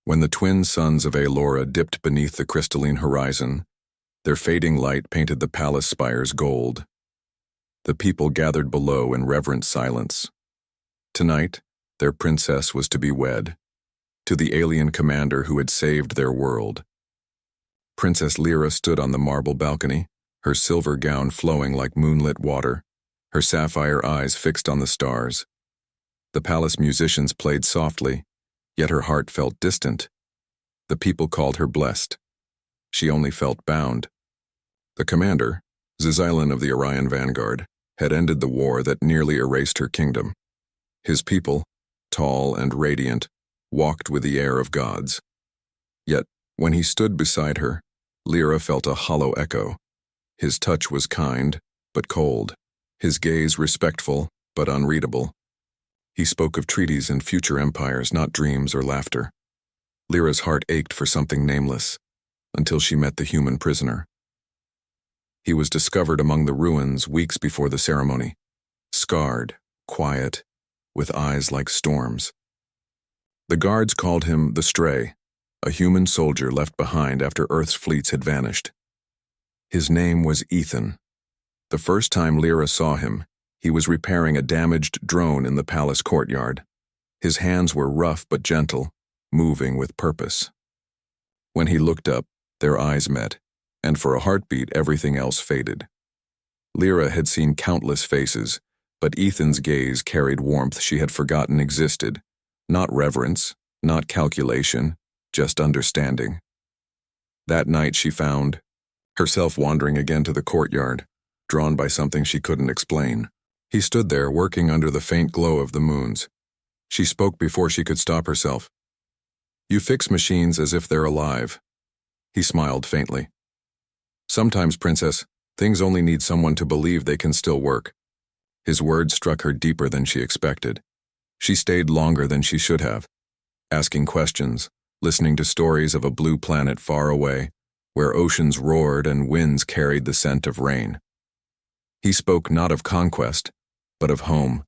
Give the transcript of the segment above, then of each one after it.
When the twin suns of Lira dipped beneath the crystalline horizon, their fading light painted the palace spires gold. The people gathered below in reverent silence. Tonight, their princess was to be wed, to the alien commander who had saved their world. Princess Lira stood on the marble balcony, her silver gown flowing like moonlit water, her sapphire eyes fixed on the stars. The palace musicians played softly, yet her heart felt distant. The people called her blessed. She only felt bound. The commander, Zizilan of the Orion Vanguard, had ended the war that nearly erased her kingdom. His people, tall and radiant, walked with the air of gods. Yet, when he stood beside her, Lira felt a hollow echo. His touch was kind, but cold. His gaze respectful, but unreadable. He spoke of treaties and future empires, not dreams or laughter. Lira's heart ached for something nameless, until she met the human prisoner. He was discovered among the ruins weeks before the ceremony, scarred, quiet, with eyes like storms. The guards called him the Stray, a human soldier left behind after Earth's fleets had vanished. His name was Ethan. The first time Lira saw him, he was repairing a damaged drone in the palace courtyard. His hands were rough but gentle, moving with purpose. When he looked up, their eyes met, and for a heartbeat everything else faded. Lira had seen countless faces, but Ethan's gaze carried warmth she had forgotten existed. Not reverence, not calculation, just understanding. That night she found herself wandering again to the courtyard, drawn by something she couldn't explain. He stood there, working under the faint glow of the moons. She spoke before she could stop herself. "You fix machines as if they're alive." He smiled faintly. "Sometimes, princess, things only need someone to believe they can still work." His words struck her deeper than she expected. She stayed longer than she should have, asking questions, listening to stories of a blue planet far away, where oceans roared and winds carried the scent of rain. He spoke not of conquest, but of home,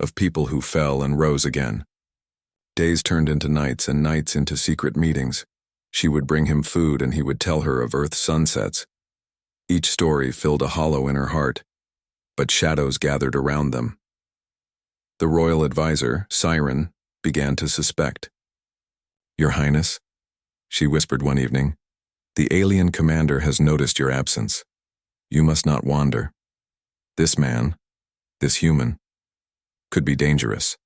of people who fell and rose again. Days turned into nights and nights into secret meetings. She would bring him food and he would tell her of Earth's sunsets. Each story filled a hollow in her heart, but shadows gathered around them. The royal advisor, Siren, began to suspect. "Your Highness," she whispered one evening, "the alien commander has noticed your absence. You must not wander. This man, this human, could be dangerous."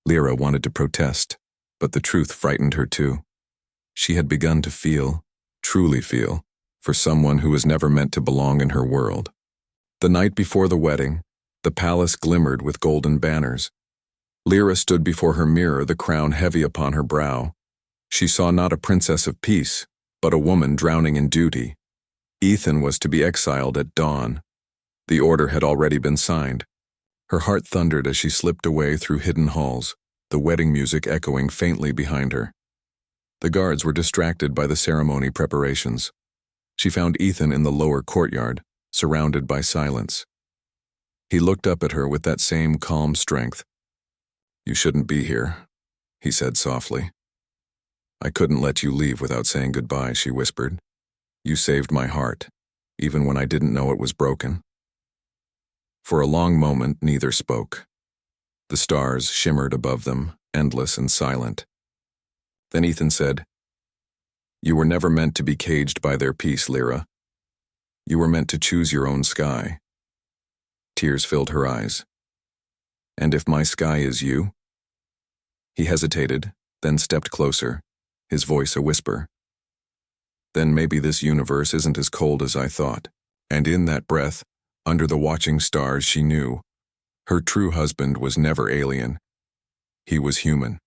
Lira wanted to protest, but the truth frightened her too. She had begun to feel, truly feel, for someone who was never meant to belong in her world. The night before the wedding, the palace glimmered with golden banners. Lira stood before her mirror, the crown heavy upon her brow. She saw not a princess of peace, but a woman drowning in duty. Ethan was to be exiled at dawn. The order had already been signed. Her heart thundered as she slipped away through hidden halls, the wedding music echoing faintly behind her. The guards were distracted by the ceremony preparations. She found Ethan in the lower courtyard, surrounded by silence. He looked up at her with that same calm strength. "You shouldn't be here," he said softly. "I couldn't let you leave without saying goodbye," she whispered. "You saved my heart, even when I didn't know it was broken." For a long moment, neither spoke. The stars shimmered above them, endless and silent. Then Ethan said, "You were never meant to be caged by their peace, Lira. You were meant to choose your own sky." Tears filled her eyes. "And if my sky is you?" He hesitated, then stepped closer, his voice a whisper. "Then maybe this universe isn't as cold as I thought." And in that breath, under the watching stars, she knew her true husband was never alien. He was human.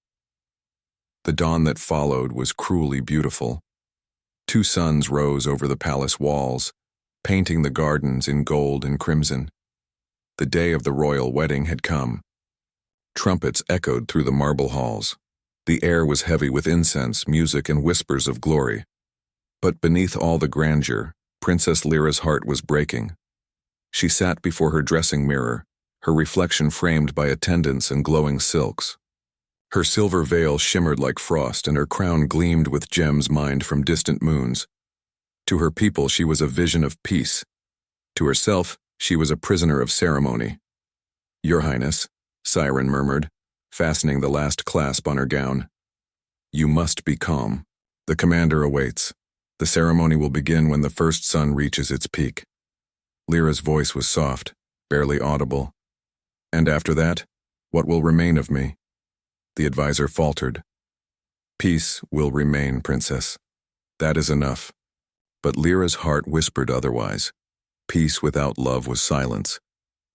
The dawn that followed was cruelly beautiful. 2 suns rose over the palace walls, painting the gardens in gold and crimson. The day of the royal wedding had come. Trumpets echoed through the marble halls. The air was heavy with incense, music, and whispers of glory. But beneath all the grandeur, Princess Lira's heart was breaking. She sat before her dressing mirror, her reflection framed by attendants and glowing silks. Her silver veil shimmered like frost, and her crown gleamed with gems mined from distant moons. To her people, she was a vision of peace. To herself, she was a prisoner of ceremony. "Your Highness," Siren murmured, fastening the last clasp on her gown. "You must be calm. The commander awaits. The ceremony will begin when the first sun reaches its peak." Lyra's voice was soft, barely audible. "And after that, what will remain of me?" The advisor faltered. "Peace will remain, Princess. That is enough." But Lyra's heart whispered otherwise. Peace without love was silence.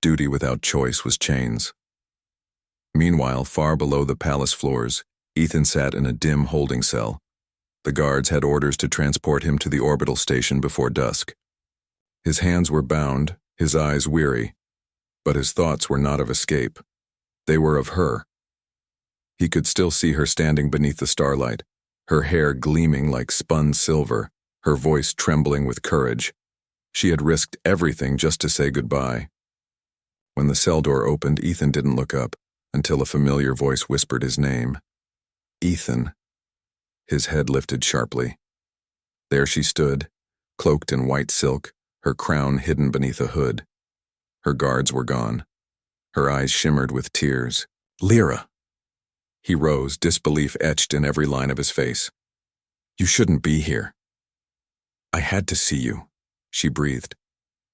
Duty without choice was chains. Meanwhile, far below the palace floors, Ethan sat in a dim holding cell. The guards had orders to transport him to the orbital station before dusk. His hands were bound, his eyes weary, but his thoughts were not of escape. They were of her. He could still see her standing beneath the starlight, her hair gleaming like spun silver, her voice trembling with courage. She had risked everything just to say goodbye. When the cell door opened, Ethan didn't look up until a familiar voice whispered his name. "Ethan." His head lifted sharply. There she stood, cloaked in white silk, her crown hidden beneath a hood. Her guards were gone. Her eyes shimmered with tears. "Lira!" He rose, disbelief etched in every line of his face. "You shouldn't be here." "I had to see you," she breathed.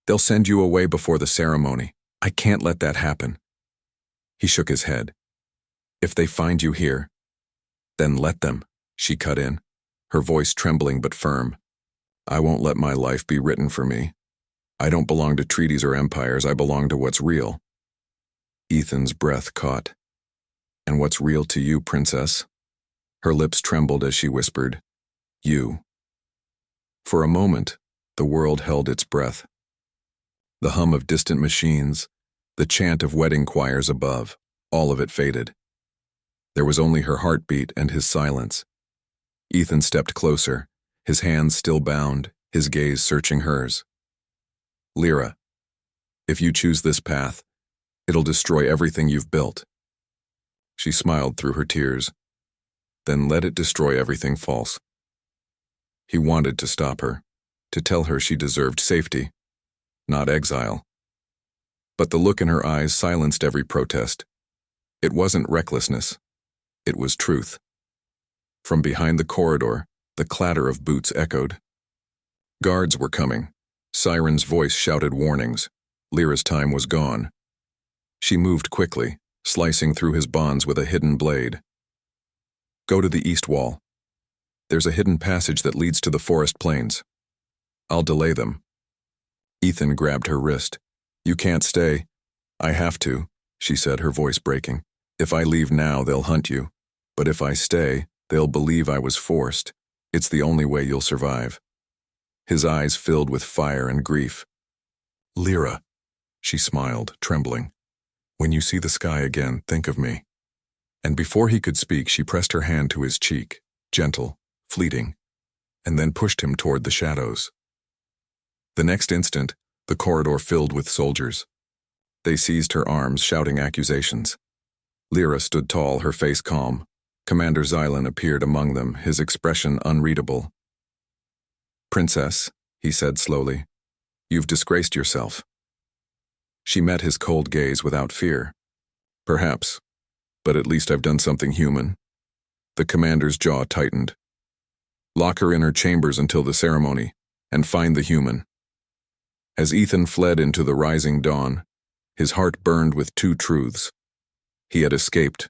"They'll send you away before the ceremony. I can't let that happen." He shook his head. "If they find you here, then let them," she cut in, her voice trembling but firm. "I won't let my life be written for me. I don't belong to treaties or empires, I belong to what's real." Ethan's breath caught. "And what's real to you, Princess?" Her lips trembled as she whispered, "You." For a moment, the world held its breath. The hum of distant machines, the chant of wedding choirs above, all of it faded. There was only her heartbeat and his silence. Ethan stepped closer, his hands still bound, his gaze searching hers. "Lira, if you choose this path, it'll destroy everything you've built." She smiled through her tears. "Then let it destroy everything false." He wanted to stop her, to tell her she deserved safety, not exile. But the look in her eyes silenced every protest. It wasn't recklessness. It was truth. From behind the corridor, the clatter of boots echoed. Guards were coming. Siren's voice shouted warnings. Lyra's time was gone. She moved quickly, slicing through his bonds with a hidden blade. "Go to the east wall. There's a hidden passage that leads to the forest plains. I'll delay them." Ethan grabbed her wrist. "You can't stay." "I have to," she said, her voice breaking. "If I leave now, they'll hunt you. But if I stay, they'll believe I was forced. It's the only way you'll survive." His eyes filled with fire and grief. "Lira," she smiled, trembling. "When you see the sky again, think of me." And before he could speak, she pressed her hand to his cheek, gentle, fleeting, and then pushed him toward the shadows. The next instant, the corridor filled with soldiers. They seized her arms, shouting accusations. Lira stood tall, her face calm. Commander Xylan appeared among them, his expression unreadable. "Princess," he said slowly, "you've disgraced yourself." She met his cold gaze without fear. "Perhaps, but at least I've done something human." The commander's jaw tightened. "Lock her in her chambers until the ceremony, and find the human." As Ethan fled into the rising dawn, his heart burned with two truths. He had escaped,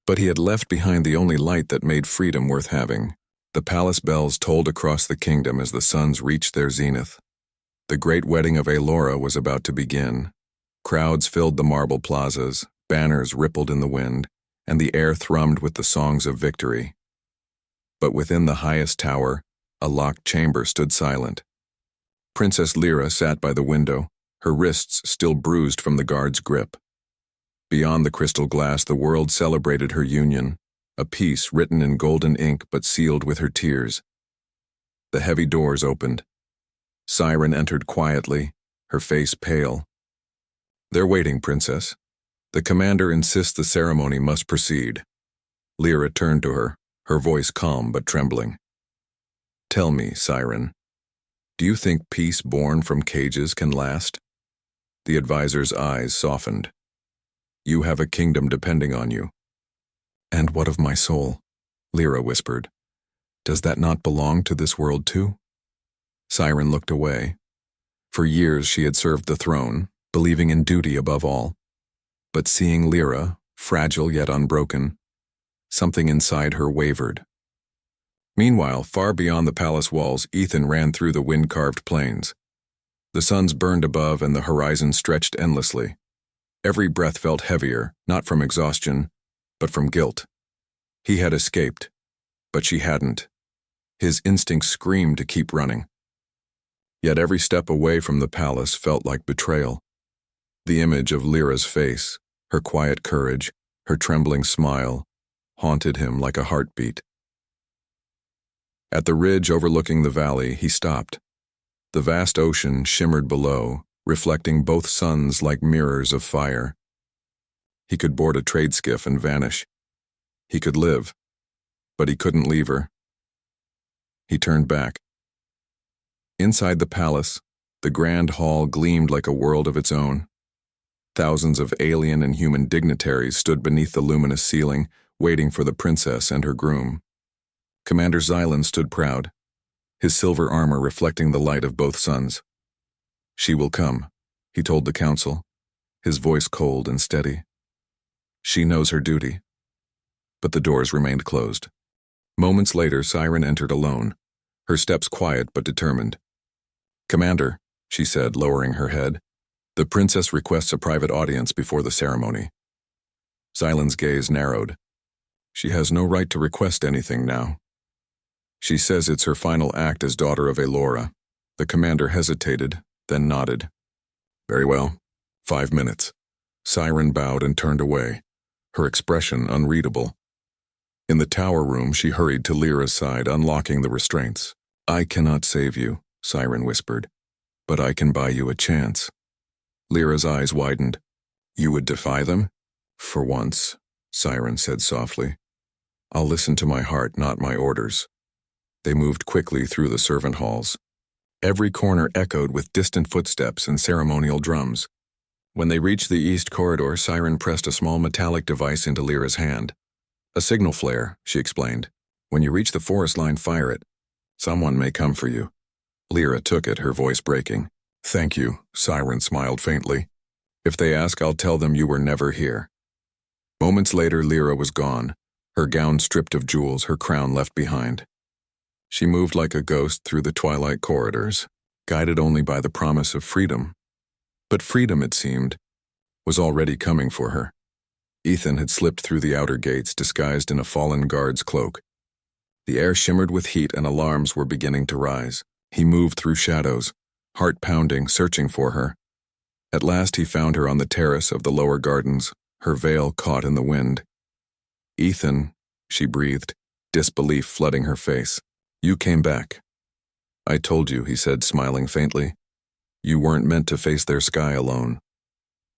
but he had left behind the only light that made freedom worth having. The palace bells tolled across the kingdom as the suns reached their zenith. The great wedding of Elora was about to begin. Crowds filled the marble plazas, banners rippled in the wind, and the air thrummed with the songs of victory. But within the highest tower, a locked chamber stood silent. Princess Lira sat by the window, her wrists still bruised from the guard's grip. Beyond the crystal glass, the world celebrated her union, a peace written in golden ink but sealed with her tears. The heavy doors opened. Siren entered quietly, her face pale. "They're waiting, Princess. The commander insists the ceremony must proceed." Lira turned to her, her voice calm but trembling. Tell me, Siren, do you think peace born from cages can last? The advisor's eyes softened. You have a kingdom depending on you. And what of my soul? Lira whispered. Does that not belong to this world too? Siren looked away. For years she had served the throne, believing in duty above all. But seeing Lira, fragile yet unbroken, something inside her wavered. Meanwhile, far beyond the palace walls, Ethan ran through the wind-carved plains. The suns burned above and the horizon stretched endlessly. Every breath felt heavier, not from exhaustion, but from guilt. He had escaped, but she hadn't. His instincts screamed to keep running. Yet every step away from the palace felt like betrayal. The image of Lyra's face, her quiet courage, her trembling smile, haunted him like a heartbeat. At the ridge overlooking the valley, he stopped. The vast ocean shimmered below, reflecting both suns like mirrors of fire. He could board a trade skiff and vanish. He could live, but he couldn't leave her. He turned back. Inside the palace, the grand hall gleamed like a world of its own. Thousands of alien and human dignitaries stood beneath the luminous ceiling, waiting for the princess and her groom. Commander Xylan stood proud, his silver armor reflecting the light of both suns. She will come, he told the council, his voice cold and steady. She knows her duty. But the doors remained closed. Moments later, Siren entered alone, her steps quiet but determined. Commander, she said, lowering her head, the princess requests a private audience before the ceremony. Xylan's gaze narrowed. She has no right to request anything now. She says it's her final act as daughter of Elora. The commander hesitated, then nodded. Very well. 5 minutes. Siren bowed and turned away, her expression unreadable. In the tower room, she hurried to Lyra's side, unlocking the restraints. I cannot save you, Siren whispered, but I can buy you a chance. Lyra's eyes widened. You would defy them? For once, Siren said softly. I'll listen to my heart, not my orders. They moved quickly through the servant halls. Every corner echoed with distant footsteps and ceremonial drums. When they reached the east corridor, Siren pressed a small metallic device into Lyra's hand. A signal flare, she explained. When you reach the forest line, fire it. Someone may come for you. Lira took it, her voice breaking. Thank you, Siren smiled faintly. If they ask, I'll tell them you were never here. Moments later, Lira was gone, her gown stripped of jewels, her crown left behind. She moved like a ghost through the twilight corridors, guided only by the promise of freedom. But freedom, it seemed, was already coming for her. Ethan had slipped through the outer gates, disguised in a fallen guard's cloak. The air shimmered with heat and alarms were beginning to rise. He moved through shadows, heart pounding, searching for her. At last he found her on the terrace of the lower gardens, her veil caught in the wind. Ethan, she breathed, disbelief flooding her face. You came back. I told you, he said, smiling faintly. You weren't meant to face their sky alone.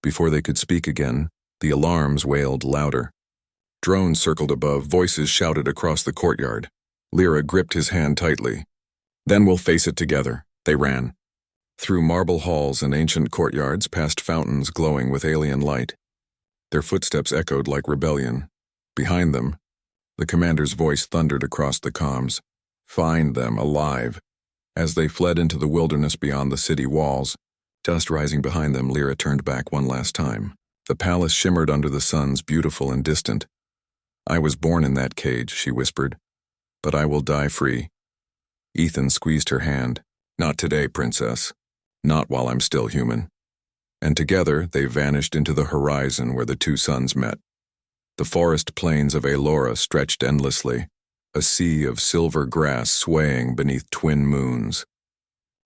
Before they could speak again, the alarms wailed louder. Drones circled above, voices shouted across the courtyard. Lira gripped his hand tightly. Then we'll face it together, they ran. Through marble halls and ancient courtyards, past fountains glowing with alien light. Their footsteps echoed like rebellion. Behind them, the commander's voice thundered across the comms. Find them alive. As they fled into the wilderness beyond the city walls, dust rising behind them, Lira turned back one last time. The palace shimmered under the suns, beautiful and distant. I was born in that cage, she whispered, but I will die free. Ethan squeezed her hand. Not today, princess. Not while I'm still human. And together they vanished into the horizon where the two suns met. The forest plains of Elora stretched endlessly, a sea of silver grass swaying beneath twin moons.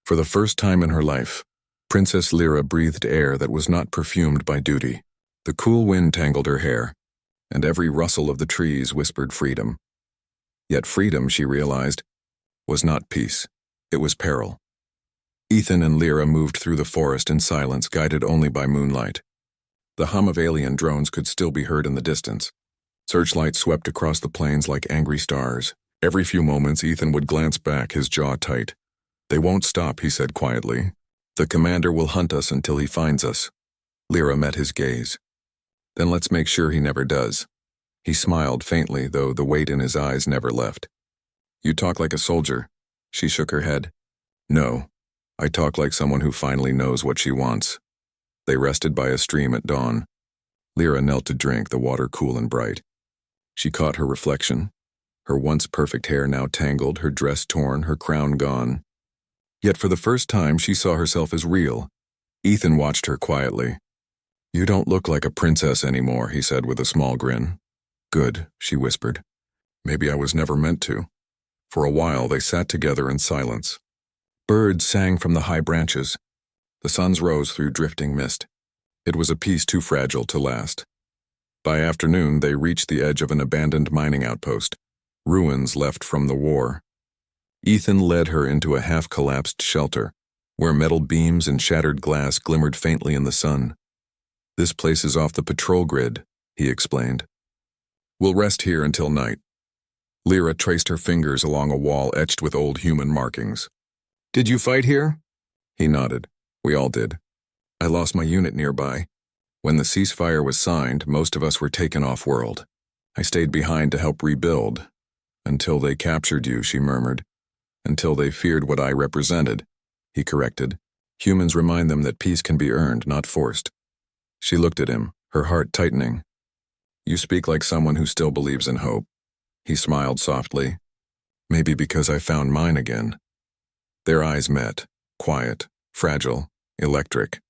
For the first time in her life, Princess Lira breathed air that was not perfumed by duty. The cool wind tangled her hair, and every rustle of the trees whispered freedom. Yet freedom, she realized, was not peace. It was peril. Ethan and Lira moved through the forest in silence, guided only by moonlight. The hum of alien drones could still be heard in the distance. Searchlights swept across the plains like angry stars. Every few moments, Ethan would glance back, his jaw tight. "They won't stop," he said quietly. "The commander will hunt us until he finds us." Lira met his gaze. "Then let's make sure he never does." He smiled faintly, though the weight in his eyes never left. "You talk like a soldier." She shook her head. "No, I talk like someone who finally knows what she wants." They rested by a stream at dawn. Lira knelt to drink, the water cool and bright. She caught her reflection. Her once perfect hair now tangled, her dress torn, her crown gone. Yet for the first time she saw herself as real. Ethan watched her quietly. "You don't look like a princess anymore," he said with a small grin. "Good," she whispered. "Maybe I was never meant to." For a while they sat together in silence. Birds sang from the high branches. The suns rose through drifting mist. It was a peace too fragile to last. By afternoon they reached the edge of an abandoned mining outpost, ruins left from the war. Ethan led her into a half-collapsed shelter, where metal beams and shattered glass glimmered faintly in the sun. "This place is off the patrol grid," he explained. "We'll rest here until night." Lira traced her fingers along a wall etched with old human markings. "Did you fight here?" He nodded. "We all did. I lost my unit nearby. When the ceasefire was signed, most of us were taken off-world. I stayed behind to help rebuild. Until they captured you," she murmured. "Until they feared what I represented," he corrected. "Humans remind them that peace can be earned, not forced." She looked at him, her heart tightening. "You speak like someone who still believes in hope." He smiled softly. "Maybe because I found mine again." Their eyes met, quiet, fragile, electric.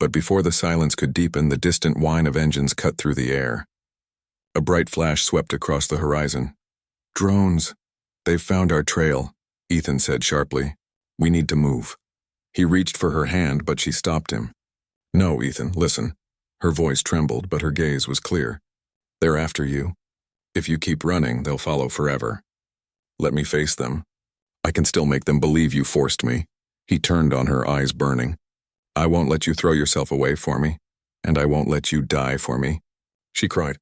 But before the silence could deepen, the distant whine of engines cut through the air. A bright flash swept across the horizon. "Drones! They've found our trail," Ethan said sharply. "We need to move." He reached for her hand, but she stopped him. "No, Ethan, listen." Her voice trembled, but her gaze was clear. "They're after you. If you keep running, they'll follow forever. Let me face them. I can still make them believe you forced me." He turned on her, eyes burning. "I won't let you throw yourself away for me, and I won't let you die for me." She cried.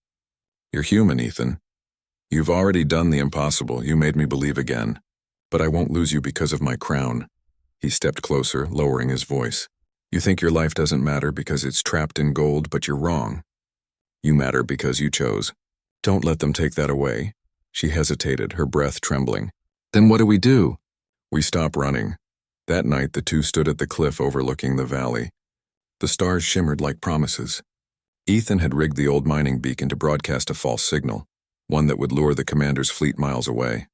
"You're human, Ethan. You've already done the impossible. You made me believe again. But I won't lose you because of my crown." He stepped closer, lowering his voice. "You think your life doesn't matter because it's trapped in gold, but you're wrong. You matter because you chose. Don't let them take that away." She hesitated, her breath trembling. "Then what do we do?" "We stop running." That night the two stood at the cliff overlooking the valley. The stars shimmered like promises. Ethan had rigged the old mining beacon to broadcast a false signal, one that would lure the commander's fleet miles away.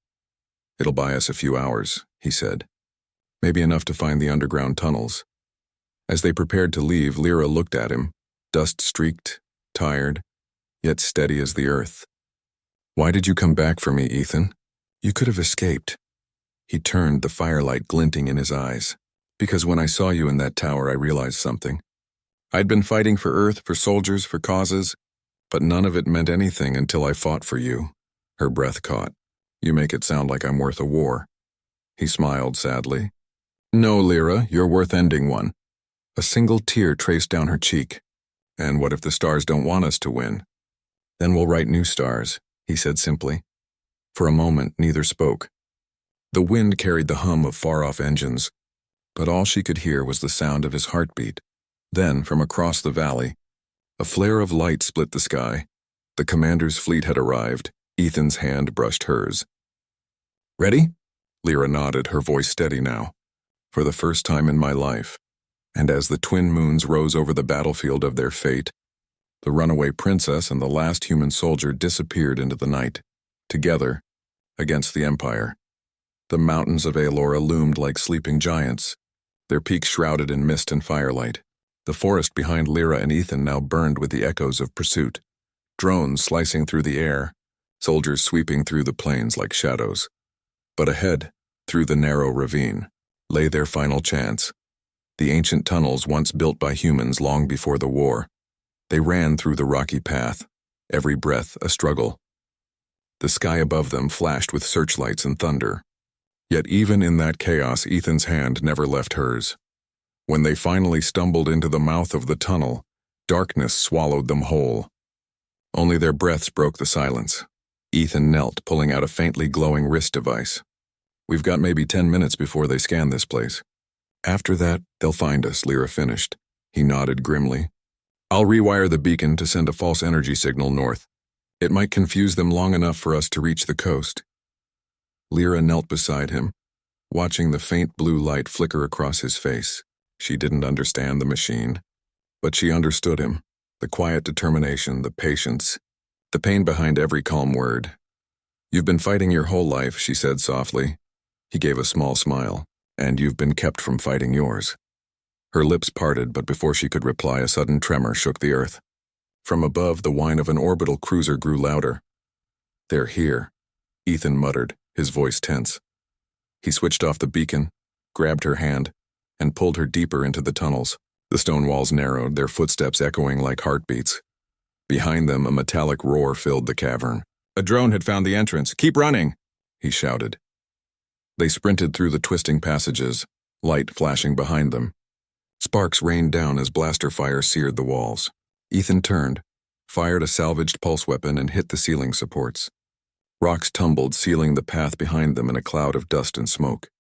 "It'll buy us a few hours," he said. "Maybe enough to find the underground tunnels." As they prepared to leave, Lira looked at him, dust-streaked, tired, yet steady as the earth. "Why did you come back for me, Ethan? You could have escaped." He turned, the firelight glinting in his eyes. "Because when I saw you in that tower, I realized something. I'd been fighting for Earth, for soldiers, for causes, but none of it meant anything until I fought for you." Her breath caught. "You make it sound like I'm worth a war." He smiled sadly. "No, Lira, you're worth ending one." A single tear traced down her cheek. "And what if the stars don't want us to win?" "Then we'll write new stars," he said simply. For a moment, neither spoke. The wind carried the hum of far-off engines, but all she could hear was the sound of his heartbeat. Then, from across the valley, a flare of light split the sky. The commander's fleet had arrived. Ethan's hand brushed hers. "Ready?" Lira nodded, her voice steady now. "For the first time in my life." And as the twin moons rose over the battlefield of their fate, the runaway princess and the last human soldier disappeared into the night, together, against the Empire. The mountains of Lira loomed like sleeping giants, their peaks shrouded in mist and firelight. The forest behind Lira and Ethan now burned with the echoes of pursuit. Drones slicing through the air, soldiers sweeping through the plains like shadows. But ahead, through the narrow ravine, lay their final chance. The ancient tunnels once built by humans long before the war. They ran through the rocky path, every breath a struggle. The sky above them flashed with searchlights and thunder. Yet even in that chaos, Ethan's hand never left hers. When they finally stumbled into the mouth of the tunnel, darkness swallowed them whole. Only their breaths broke the silence. Ethan knelt, pulling out a faintly glowing wrist device. "We've got maybe 10 minutes before they scan this place. After that, they'll find us," Lira finished. He nodded grimly. "I'll rewire the beacon to send a false energy signal north. It might confuse them long enough for us to reach the coast." Lira knelt beside him, watching the faint blue light flicker across his face. She didn't understand the machine, but she understood him. The quiet determination, the patience, the pain behind every calm word. "You've been fighting your whole life," she said softly. He gave a small smile. "And you've been kept from fighting yours." Her lips parted, but before she could reply, a sudden tremor shook the earth. From above, the whine of an orbital cruiser grew louder. "They're here," Ethan muttered, his voice tense. He switched off the beacon, grabbed her hand, and pulled her deeper into the tunnels. The stone walls narrowed, their footsteps echoing like heartbeats. Behind them, a metallic roar filled the cavern. "A drone had found the entrance. Keep running!" he shouted. They sprinted through the twisting passages, light flashing behind them. Sparks rained down as blaster fire seared the walls. Ethan turned, fired a salvaged pulse weapon, and hit the ceiling supports. Rocks tumbled, sealing the path behind them in a cloud of dust and smoke.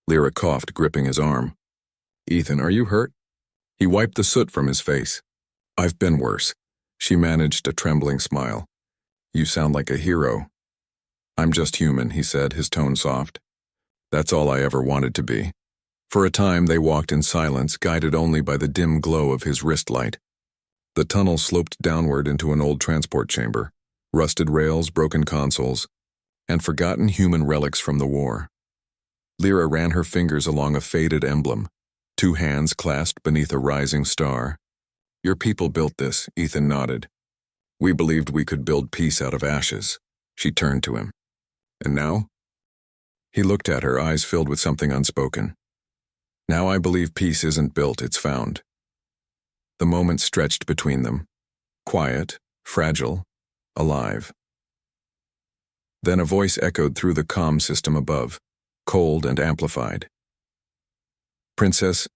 Lira coughed, gripping his arm. "Ethan, are you hurt?" He wiped the soot from his face. "I've been worse." She managed a trembling smile. "You sound like a hero." "I'm just human," he said, his tone soft. "That's all I ever wanted to be." For a time they walked in silence, guided only by the dim glow of his wrist light. The tunnel sloped downward into an old transport chamber, rusted rails, broken consoles, and forgotten human relics from the war. Lira ran her fingers along a faded emblem, two hands clasped beneath a rising star. "Your people built this," Ethan nodded. "We believed we could build peace out of ashes." She turned to him. "And now?" He looked at her, eyes filled with something unspoken. "Now I believe peace isn't built, it's found." The moment stretched between them, quiet, fragile, alive. Then a voice echoed through the comm system above, cold and amplified. "Princess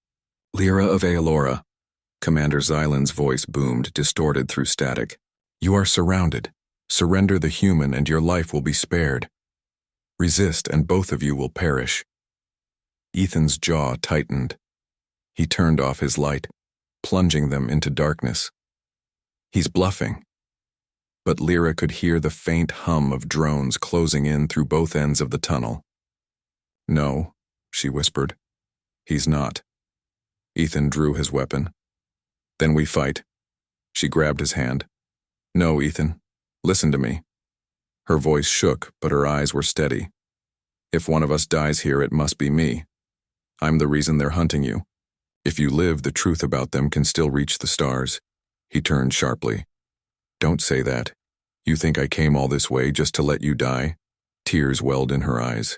Lira of Aelora," Commander Xylan's voice boomed, distorted through static. "You are surrounded. Surrender the human and your life will be spared. Resist and both of you will perish." Ethan's jaw tightened. He turned off his light, plunging them into darkness. He's bluffing. But Lira could hear the faint hum of drones closing in through both ends of the tunnel. "No," she whispered. "He's not." Ethan drew his weapon. "Then we fight." She grabbed his hand. "No, Ethan. Listen to me." Her voice shook, but her eyes were steady. "If one of us dies here, it must be me. I'm the reason they're hunting you. If you live, the truth about them can still reach the stars." He turned sharply. "Don't say that. You think I came all this way just to let you die?" Tears welled in her eyes.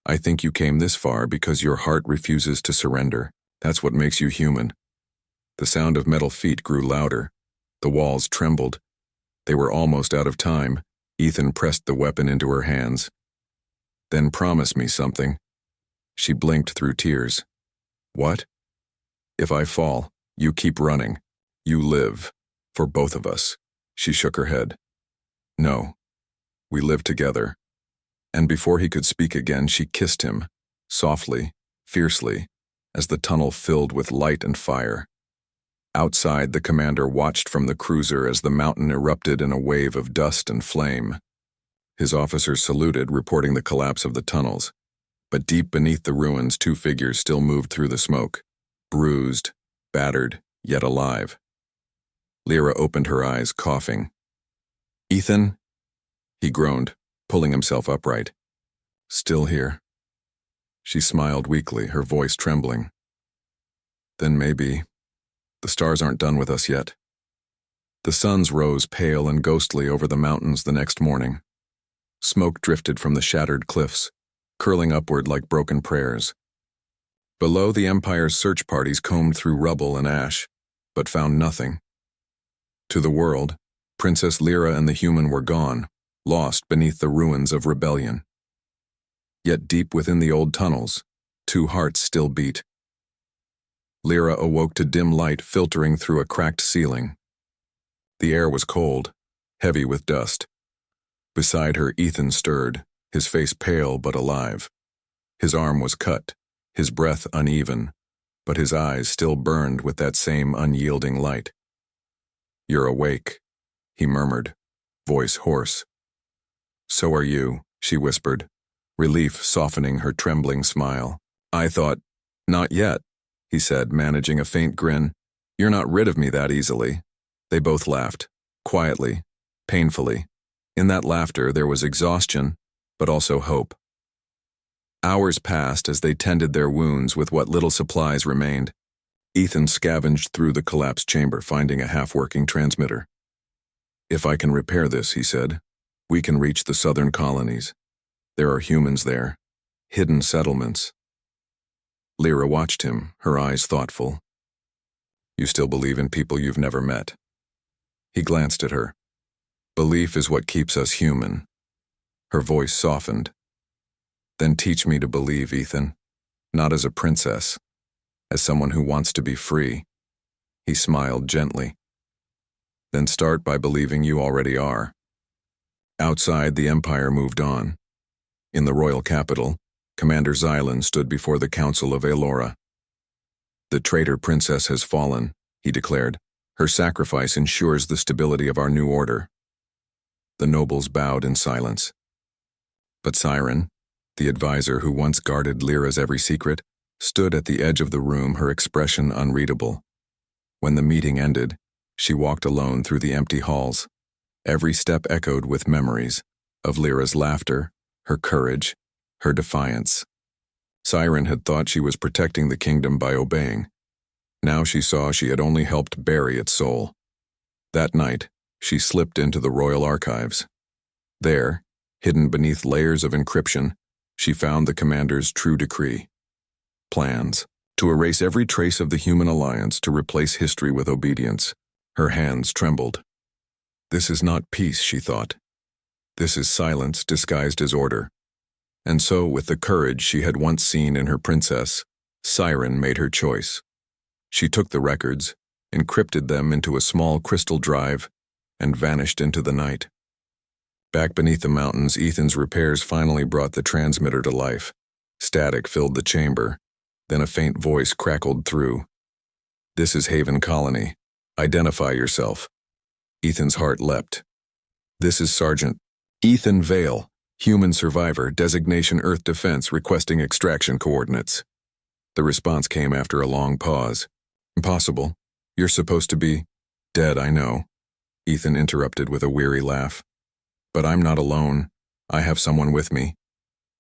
"I think you came this far because your heart refuses to surrender. That's what makes you human." The sound of metal feet grew louder. The walls trembled. They were almost out of time. Ethan pressed the weapon into her hands. "Then promise me something." She blinked through tears. "What?" "If I fall, you keep running. You live. For both of us." She shook her head. "No. We live together." And before he could speak again, she kissed him, softly, fiercely, as the tunnel filled with light and fire. Outside, the commander watched from the cruiser as the mountain erupted in a wave of dust and flame. His officers saluted, reporting the collapse of the tunnels. But deep beneath the ruins, two figures still moved through the smoke, bruised, battered, yet alive. Lira opened her eyes, coughing. "Ethan?" He groaned, pulling himself upright. "Still here." She smiled weakly, her voice trembling. "Then maybe. The stars aren't done with us yet." The suns rose pale and ghostly over the mountains the next morning. Smoke drifted from the shattered cliffs, curling upward like broken prayers. Below, the Empire's search parties combed through rubble and ash, but found nothing. To the world, Princess Lira and the human were gone, lost beneath the ruins of rebellion. Yet deep within the old tunnels, two hearts still beat. Lira awoke to dim light filtering through a cracked ceiling. The air was cold, heavy with dust. Beside her, Ethan stirred, his face pale but alive. His arm was cut, his breath uneven, but his eyes still burned with that same unyielding light. "You're awake," he murmured, voice hoarse. "So are you," she whispered, relief softening her trembling smile. "I thought, not yet," he said, managing a faint grin. "You're not rid of me that easily." They both laughed, quietly, painfully. In that laughter there was exhaustion, but also hope. Hours passed as they tended their wounds with what little supplies remained. Ethan scavenged through the collapsed chamber, finding a half-working transmitter. "If I can repair this," he said, "we can reach the southern colonies. There are humans there, hidden settlements." Lira watched him, her eyes thoughtful. "You still believe in people you've never met?" He glanced at her. "Belief is what keeps us human." Her voice softened. "Then teach me to believe, Ethan, not as a princess, as someone who wants to be free." He smiled gently. "Then start by believing you already are." Outside, the Empire moved on. In the royal capital, Commander Xylan stood before the Council of Elora. "The traitor princess has fallen," he declared. "Her sacrifice ensures the stability of our new order." The nobles bowed in silence. But Siren, the advisor who once guarded Lyra's every secret, stood at the edge of the room, her expression unreadable. When the meeting ended, she walked alone through the empty halls. Every step echoed with memories of Lyra's laughter, her courage, her defiance. Siren had thought she was protecting the kingdom by obeying. Now she saw she had only helped bury its soul. That night, she slipped into the royal archives. There, hidden beneath layers of encryption, she found the commander's true decree. Plans to erase every trace of the human alliance, to replace history with obedience. Her hands trembled. This is not peace, she thought. This is silence disguised as order. And so, with the courage she had once seen in her princess, Siren made her choice. She took the records, encrypted them into a small crystal drive, and vanished into the night. Back beneath the mountains, Ethan's repairs finally brought the transmitter to life. Static filled the chamber. Then a faint voice crackled through. "This is Haven Colony. Identify yourself." Ethan's heart leapt. "This is Sergeant Ethan Vale, human survivor, designation Earth Defense, requesting extraction coordinates." The response came after a long pause. "Impossible. You're supposed to be dead, I know," Ethan interrupted with a weary laugh. "But I'm not alone. I have someone with me."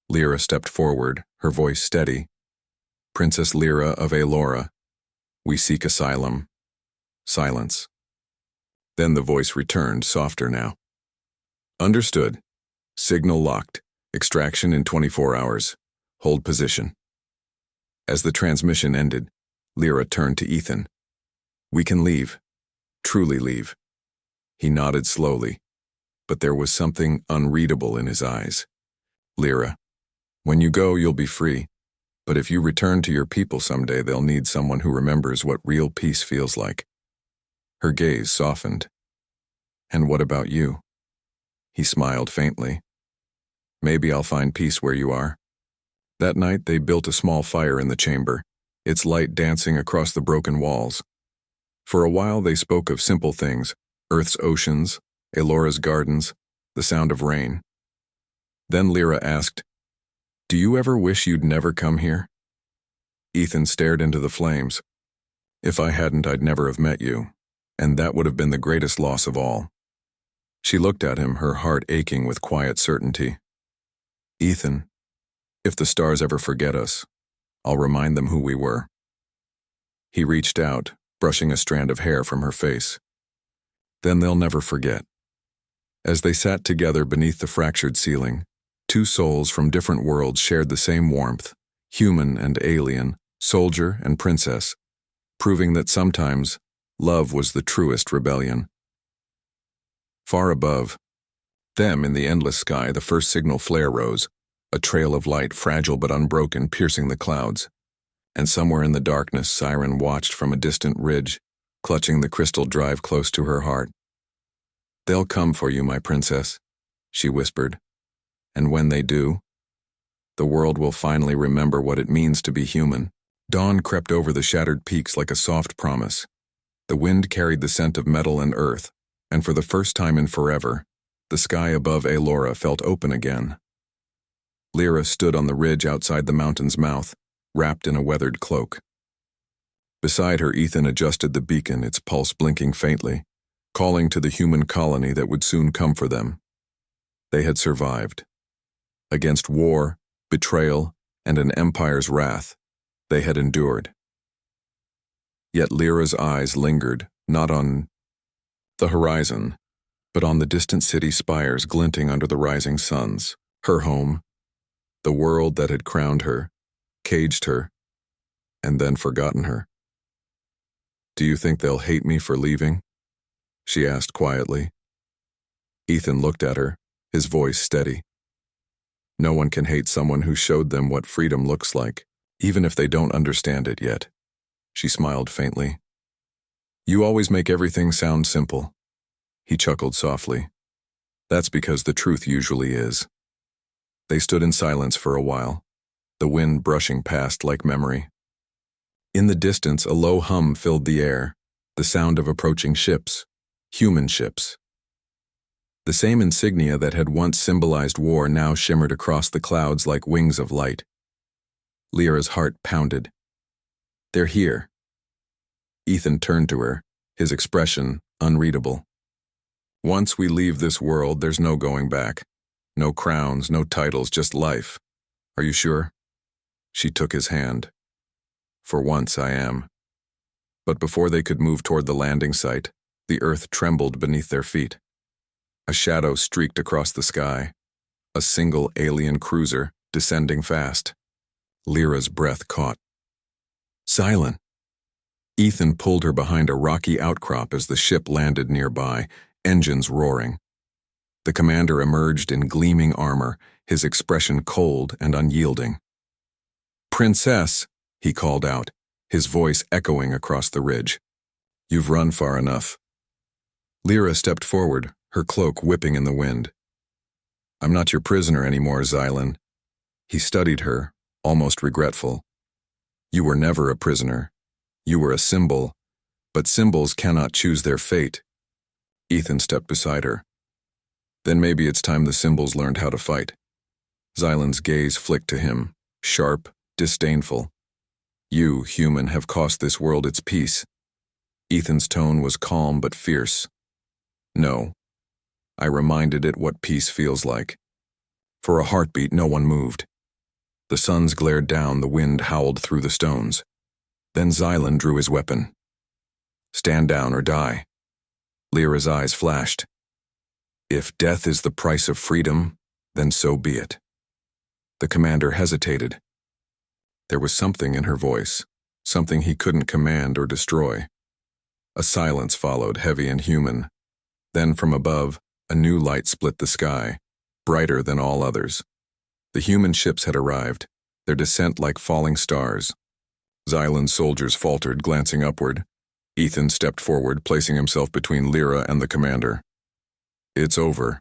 Lyra stepped forward, her voice steady. "Princess Lira of Elora. We seek asylum." Silence. Then the voice returned, softer now. "Understood. Signal locked. Extraction in 24 hours. Hold position." As the transmission ended, Lira turned to Ethan. "We can leave. Truly leave." He nodded slowly, but there was something unreadable in his eyes. "Lira, when you go, you'll be free. But if you return to your people someday, they'll need someone who remembers what real peace feels like." Her gaze softened. "And what about you?" He smiled faintly. "Maybe I'll find peace where you are." That night they built a small fire in the chamber, its light dancing across the broken walls. For a while they spoke of simple things, Earth's oceans, Elora's gardens, the sound of rain. Then Lira asked, "Do you ever wish you'd never come here?" Ethan stared into the flames. "If I hadn't, I'd never have met you, and that would have been the greatest loss of all." She looked at him, her heart aching with quiet certainty. "Ethan, if the stars ever forget us, I'll remind them who we were." He reached out, brushing a strand of hair from her face. "Then they'll never forget." As they sat together beneath the fractured ceiling, two souls from different worlds shared the same warmth, human and alien, soldier and princess, proving that sometimes love was the truest rebellion. Far above them, in the endless sky, the first signal flare rose, a trail of light, fragile but unbroken, piercing the clouds. And somewhere in the darkness, Siren watched from a distant ridge, clutching the crystal drive close to her heart. They'll come for you, my princess, she whispered. And when they do, the world will finally remember what it means to be human. Dawn crept over the shattered peaks like a soft promise. The wind carried the scent of metal and earth, and for the first time in forever, the sky above Lira felt open again. Lira stood on the ridge outside the mountain's mouth, wrapped in a weathered cloak. Beside her, Ethan adjusted the beacon, its pulse blinking faintly, calling to the human colony that would soon come for them. They had survived. Against war, betrayal, and an empire's wrath, they had endured. Yet Lyra's eyes lingered, not on the horizon, but on the distant city spires glinting under the rising suns, her home, the world that had crowned her, caged her, and then forgotten her. Do you think they'll hate me for leaving? She asked quietly. Ethan looked at her, his voice steady. No one can hate someone who showed them what freedom looks like, even if they don't understand it yet. She smiled faintly. You always make everything sound simple. He chuckled softly. That's because the truth usually is. They stood in silence for a while, the wind brushing past like memory. In the distance, a low hum filled the air, the sound of approaching ships, human ships. The same insignia that had once symbolized war now shimmered across the clouds like wings of light. Lyra's heart pounded. They're here. Ethan turned to her, his expression unreadable. Once we leave this world, there's no going back. No crowns, no titles, just life. Are you sure? She took his hand. For once, I am. But before they could move toward the landing site, the earth trembled beneath their feet. A shadow streaked across the sky, a single alien cruiser descending fast. Lyra's breath caught. Silent. Ethan pulled her behind a rocky outcrop as the ship landed nearby, engines roaring. The commander emerged in gleaming armor, his expression cold and unyielding. Princess, he called out, his voice echoing across the ridge. You've run far enough. Lira stepped forward, her cloak whipping in the wind. I'm not your prisoner anymore, Xylan. He studied her, almost regretful. You were never a prisoner. You were a symbol, but symbols cannot choose their fate. Ethan stepped beside her. Then maybe it's time the symbols learned how to fight. Xylan's gaze flicked to him, sharp, disdainful. You, human, have cost this world its peace. Ethan's tone was calm but fierce. No. I reminded it what peace feels like. For a heartbeat, no one moved. The suns glared down, the wind howled through the stones. Then Xylan drew his weapon. Stand down or die. Lyra's eyes flashed. If death is the price of freedom, then so be it. The commander hesitated. There was something in her voice, something he couldn't command or destroy. A silence followed, heavy and human. Then from above, a new light split the sky, brighter than all others. The human ships had arrived, their descent like falling stars. Xylan's soldiers faltered, glancing upward. Ethan stepped forward, placing himself between Lira and the commander. It's over.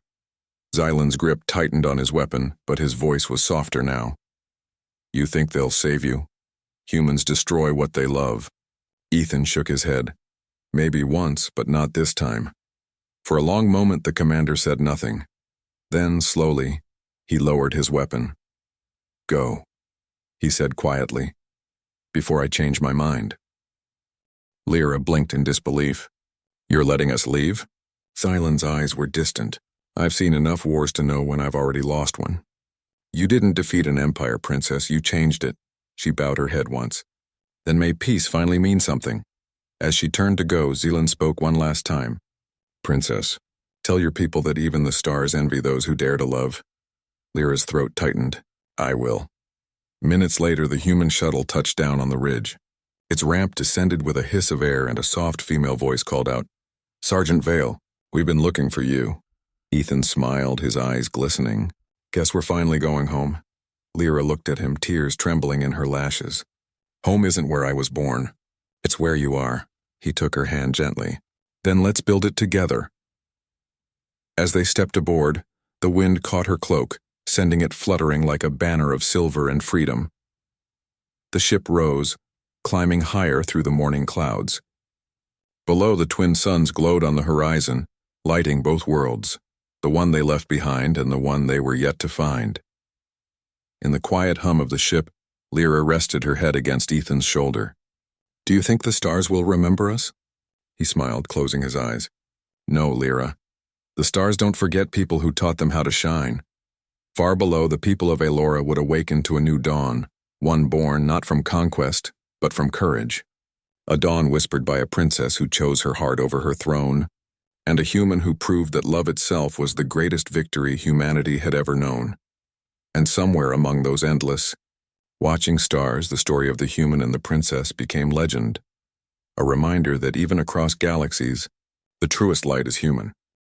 Xylan's grip tightened on his weapon, but his voice was softer now. You think they'll save you? Humans destroy what they love. Ethan shook his head. Maybe once, but not this time. For a long moment, the commander said nothing. Then, slowly, he lowered his weapon. Go, he said quietly, before I change my mind. Lira blinked in disbelief. You're letting us leave? Xylan's eyes were distant. I've seen enough wars to know when I've already lost one. You didn't defeat an empire, princess, you changed it. She bowed her head once. Then may peace finally mean something. As she turned to go, Xylan spoke one last time. Princess, tell your people that even the stars envy those who dare to love. Lyra's throat tightened. I will. Minutes later, the human shuttle touched down on the ridge. Its ramp descended with a hiss of air and a soft female voice called out, Sergeant Vale, we've been looking for you. Ethan smiled, his eyes glistening. Guess we're finally going home. Lira looked at him, tears trembling in her lashes. Home isn't where I was born. It's where you are. He took her hand gently. Then let's build it together. As they stepped aboard, the wind caught her cloak, sending it fluttering like a banner of silver and freedom. The ship rose, climbing higher through the morning clouds. Below, the twin suns glowed on the horizon, lighting both worlds, the one they left behind and the one they were yet to find. In the quiet hum of the ship, Lira rested her head against Ethan's shoulder. "Do you think the stars will remember us?" He smiled, closing his eyes. "No, Lira. The stars don't forget people who taught them how to shine. Far below, the people of Elora would awaken to a new dawn, one born not from conquest, but from courage. A dawn whispered by a princess who chose her heart over her throne, and a human who proved that love itself was the greatest victory humanity had ever known. And somewhere among those endless, watching stars, the story of the human and the princess became legend, a reminder that even across galaxies, the truest light is human.